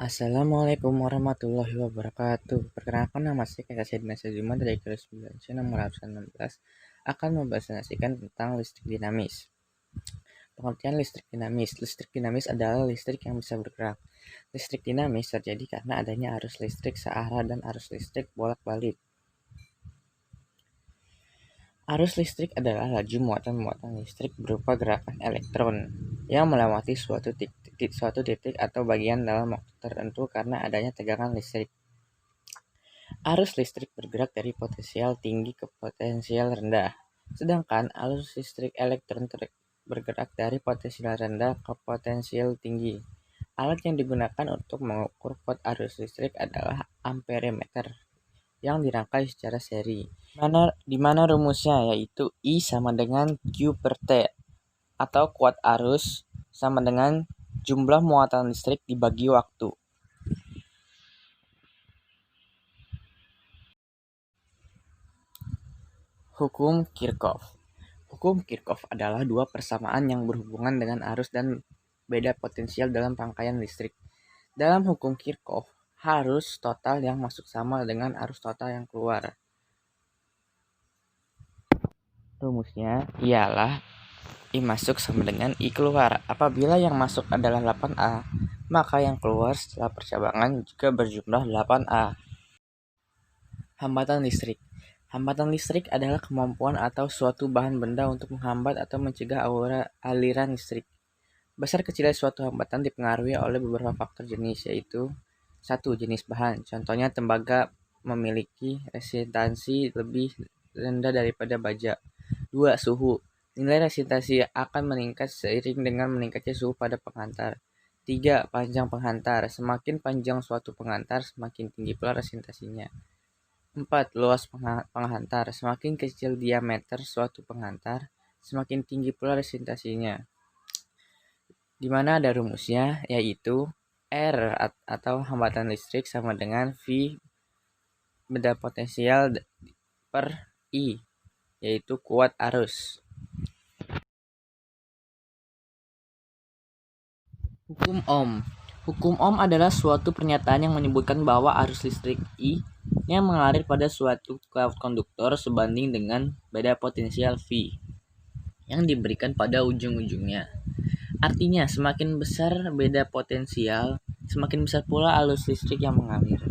Assalamualaikum warahmatullahi wabarakatuh. Perkenalkan, nama saya Kak Dina Juman dari kelas 9 C nomor 16 akan mempresentasikan tentang listrik dinamis. Pengertian listrik dinamis. Listrik dinamis adalah listrik yang bisa bergerak. Listrik dinamis terjadi karena adanya arus listrik searah dan arus listrik bolak-balik. Arus listrik adalah laju muatan-muatan listrik berupa gerakan elektron yang melewati suatu titik atau bagian dalam waktu tertentu karena adanya tegangan listrik. Arus listrik bergerak dari potensial tinggi ke potensial rendah, sedangkan arus listrik elektron bergerak dari potensial rendah ke potensial tinggi. Alat yang digunakan untuk mengukur kuat arus listrik adalah amperemeter yang dirangkai secara seri, di mana rumusnya yaitu I sama dengan Q per T, atau kuat arus sama dengan jumlah muatan listrik dibagi waktu. Hukum Kirchhoff. Hukum Kirchhoff adalah dua persamaan yang berhubungan dengan arus dan beda potensial dalam rangkaian listrik. Dalam hukum Kirchhoff, arus total yang masuk sama dengan arus total yang keluar. Rumusnya ialah I masuk sama dengan I keluar. Apabila yang masuk adalah 8A, maka yang keluar setelah percabangan juga berjumlah 8A. Hambatan listrik. Hambatan listrik adalah kemampuan atau suatu bahan benda untuk menghambat atau mencegah aliran listrik. Besar kecilnya suatu hambatan dipengaruhi oleh beberapa faktor jenis, yaitu 1. Jenis bahan. Contohnya tembaga memiliki resistansi lebih rendah daripada baja. 2. Suhu. Nilai resistansi akan meningkat seiring dengan meningkatnya suhu pada penghantar. 3. Panjang penghantar. Semakin panjang suatu penghantar, semakin tinggi pula resistansinya. 4. Luas penghantar. Semakin kecil diameter suatu penghantar, semakin tinggi pula resistansinya. Di mana ada rumusnya, yaitu R atau hambatan listrik sama dengan V beda potensial per I, yaitu kuat arus. Hukum Ohm. Hukum Ohm adalah suatu pernyataan yang menyebutkan bahwa arus listrik I yang mengalir pada suatu konduktor sebanding dengan beda potensial V yang diberikan pada ujung-ujungnya. Artinya, semakin besar beda potensial, semakin besar pula arus listrik yang mengalir.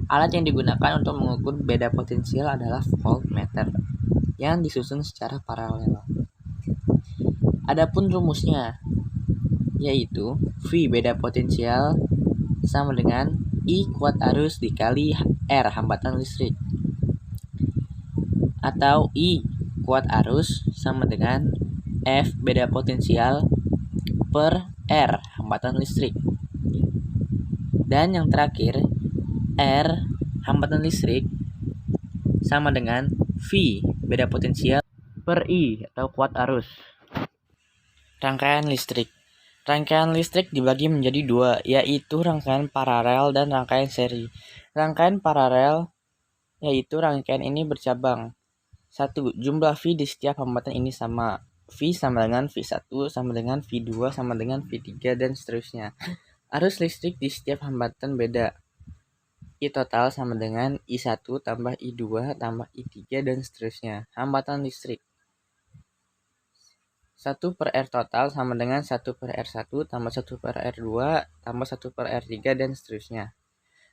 Alat yang digunakan untuk mengukur beda potensial adalah voltmeter yang disusun secara paralel. Adapun rumusnya, yaitu V beda potensial sama dengan I kuat arus dikali R hambatan listrik, atau I kuat arus sama dengan F beda potensial per R hambatan listrik. Dan yang terakhir, R hambatan listrik sama dengan V beda potensial per I atau kuat arus. Rangkaian listrik. Rangkaian listrik dibagi menjadi dua, yaitu rangkaian paralel dan rangkaian seri. Rangkaian paralel yaitu rangkaian ini bercabang. 1. Jumlah V di setiap hambatan ini sama. V sama dengan V1 sama dengan V2 sama dengan V3 dan seterusnya. Arus listrik di setiap hambatan beda. I total sama dengan I1 tambah I2 tambah I3 dan seterusnya. Hambatan listrik 1 per R total sama dengan 1 per R1 tambah 1 per R2 tambah 1 per R3 dan seterusnya.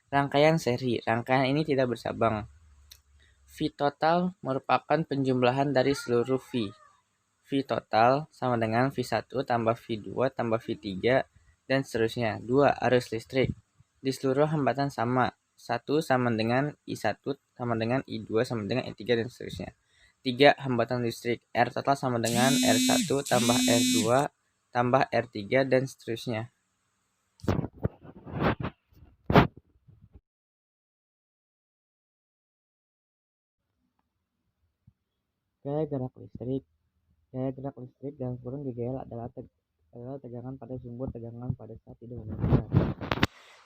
Rangkaian seri. Rangkaian ini tidak bercabang. V total merupakan penjumlahan dari seluruh V. V total sama dengan V1 tambah V2 tambah V3 dan seterusnya. 2. Arus listrik. Di seluruh hambatan sama. 1 sama dengan I1 sama dengan I2 sama dengan I3 dan seterusnya. 3. Hambatan listrik. R total sama dengan R1 tambah R2 tambah R3 dan seterusnya. Gaya gerak listrik. Gaya gerak listrik dalam kurung GGL adalah tegangan pada sumber tegangan pada saat tidak memungkinkan.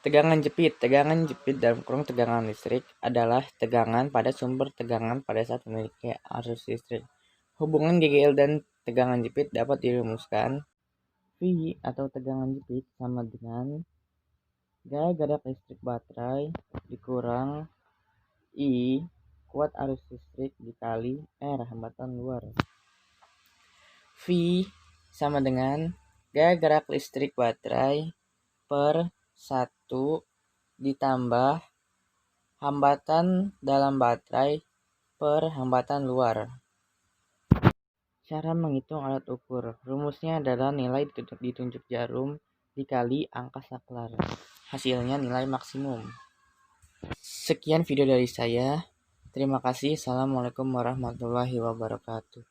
Tegangan jepit. Tegangan jepit dalam kurung tegangan listrik adalah tegangan pada sumber tegangan pada saat memiliki arus listrik. Hubungan GGL dan tegangan jepit dapat dirumuskan. V atau tegangan jepit sama dengan Gaya gerak listrik baterai dikurang I kuat arus listrik dikali R hambatan luar. V sama dengan gaya gerak listrik baterai per 1 ditambah hambatan dalam baterai per hambatan luar. Cara menghitung alat ukur. Rumusnya adalah nilai ditunjuk jarum dikali angka saklar. Hasilnya nilai maksimum. Sekian video dari saya. Terima kasih. Assalamualaikum warahmatullahi wabarakatuh.